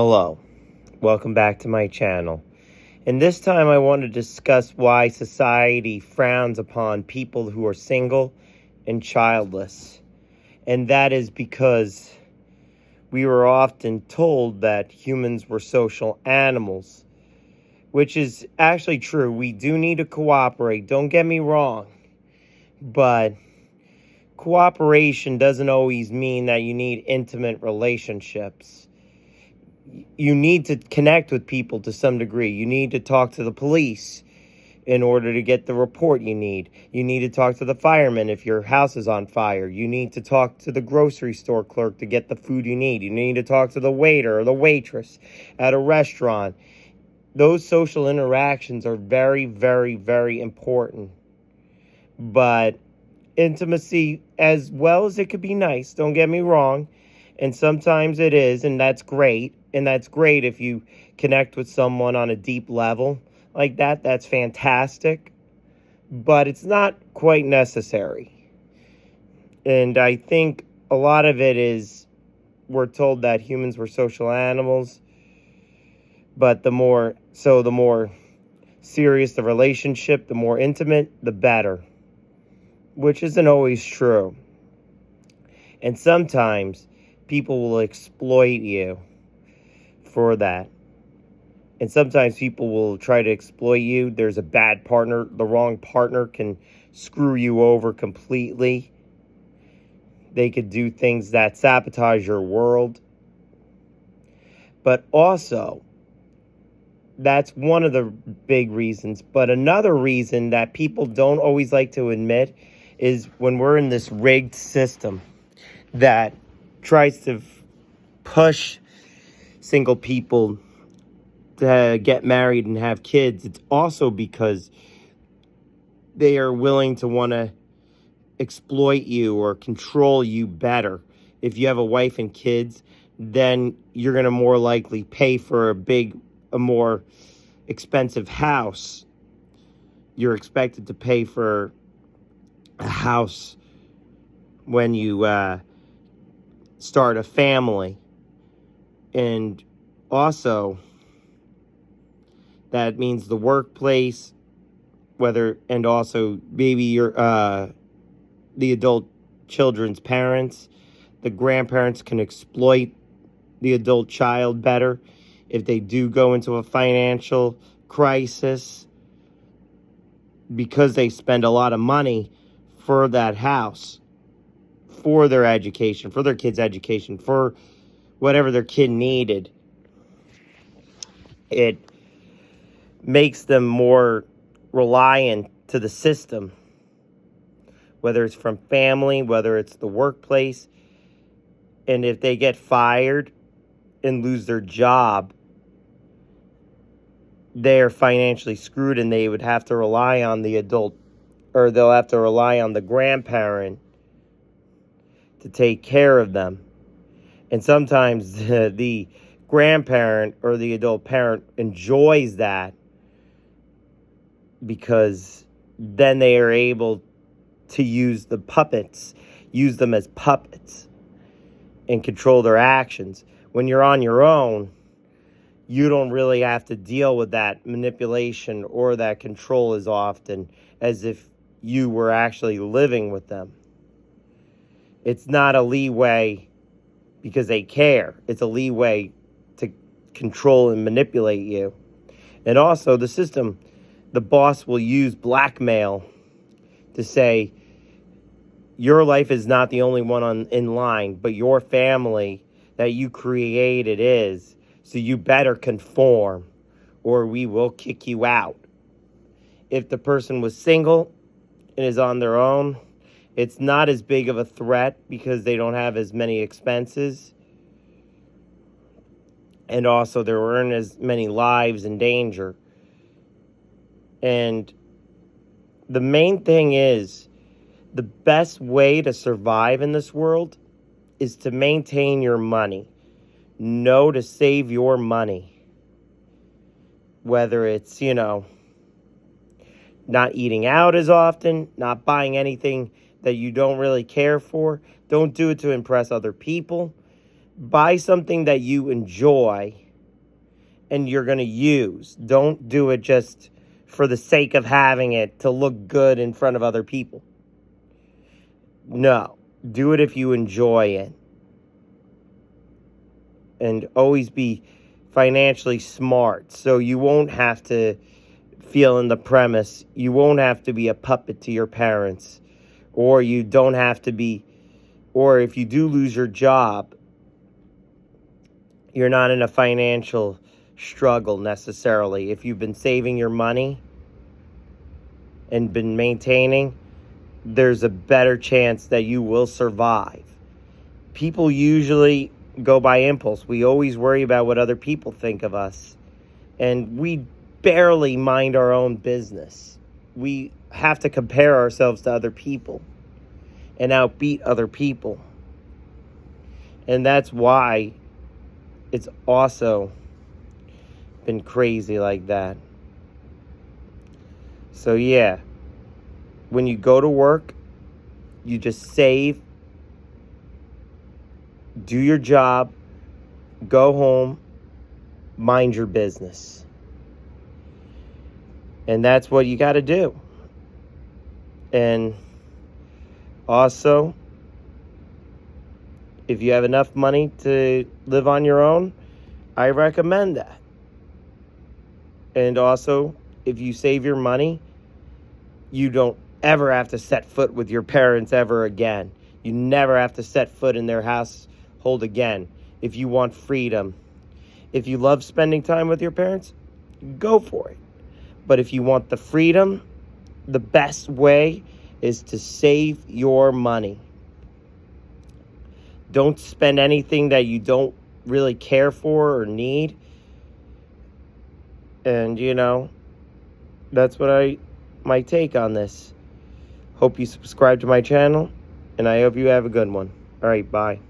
Hello, welcome back to my channel. And this time I want to discuss why society frowns upon people who are single and childless. And that is because we were often told that humans were social animals, which is actually true. We do need to cooperate, don't get me wrong. But cooperation doesn't always mean that you need intimate relationships. You need to connect with people to some degree. You need to talk to the police in order to get the report you need. You need to talk to the fireman if your house is on fire. You need to talk to the grocery store clerk to get the food you need. You need to talk to the waiter or the waitress at a restaurant. Those social interactions are very, very, very important. But intimacy, as well as it could be nice, don't get me wrong, and sometimes it is, and that's great. And that's great if you connect with someone on a deep level like that. That's fantastic. But it's not quite necessary. And I think a lot of it is we're told that humans were social animals. But the more serious the relationship, the more intimate, the better. Which isn't always true. And sometimes people will exploit you for that. And sometimes people will try to exploit you. There's a bad partner. The wrong partner can screw you over completely. They could do things that sabotage your world. But also, that's one of the big reasons. But another reason that people don't always like to admit is when we're in this rigged system that tries to push single people to get married and have kids. It's also because they are willing to want to exploit you or control you better. If you have a wife and kids, then you're going to more likely pay for a more expensive house. You're expected to pay for a house when you start a family. And also, that means the workplace, and also maybe your the adult children's parents, the grandparents can exploit the adult child better if they do go into a financial crisis because they spend a lot of money for that house, for their education, for their kids' education, for whatever their kid needed. It makes them more reliant to the system, whether it's from family, whether it's the workplace. And if they get fired and lose their job, they're financially screwed, and they would have to rely on the adult, or they'll have to rely on the grandparent to take care of them. And sometimes the grandparent or the adult parent enjoys that because then they are able to use them as puppets and control their actions. When you're on your own, you don't really have to deal with that manipulation or that control as often as if you were actually living with them. It's not a leeway because they care. It's a leeway to control and manipulate you. And also, the system, the boss will use blackmail to say, your life is not the only one in line, but your family that you created is. So you better conform or we will kick you out. If the person was single and is on their own, it's not as big of a threat because they don't have as many expenses. And also there aren't as many lives in danger. And the main thing is, the best way to survive in this world is to maintain your money. Know to save your money. Whether it's, not eating out as often, not buying anything that you don't really care for. Don't do it to impress other people. Buy something that you enjoy and you're going to use. Don't do it just for the sake of having it to look good in front of other people. No, do it if you enjoy it. And always be financially smart, so you won't have to feel in the premise. You won't have to be a puppet to your parents, or you don't have to be, or if you do lose your job, you're not in a financial struggle necessarily. If you've been saving your money and been maintaining, there's a better chance that you will survive. People usually go by impulse. We always worry about what other people think of us, and we barely mind our own business. We have to compare ourselves to other people and outbeat other people, and that's why it's also been crazy like that. So yeah, when you go to work, you just save, do your job, go home, mind your business. And that's what you got to do. And also, if you have enough money to live on your own, I recommend that. And also, if you save your money, you don't ever have to set foot with your parents ever again. You never have to set foot in their household again. If you want freedom, if you love spending time with your parents, go for it. But if you want the freedom, the best way is to save your money. Don't spend anything that you don't really care for or need. And, that's what my take on this. Hope you subscribe to my channel, and I hope you have a good one. All right, bye.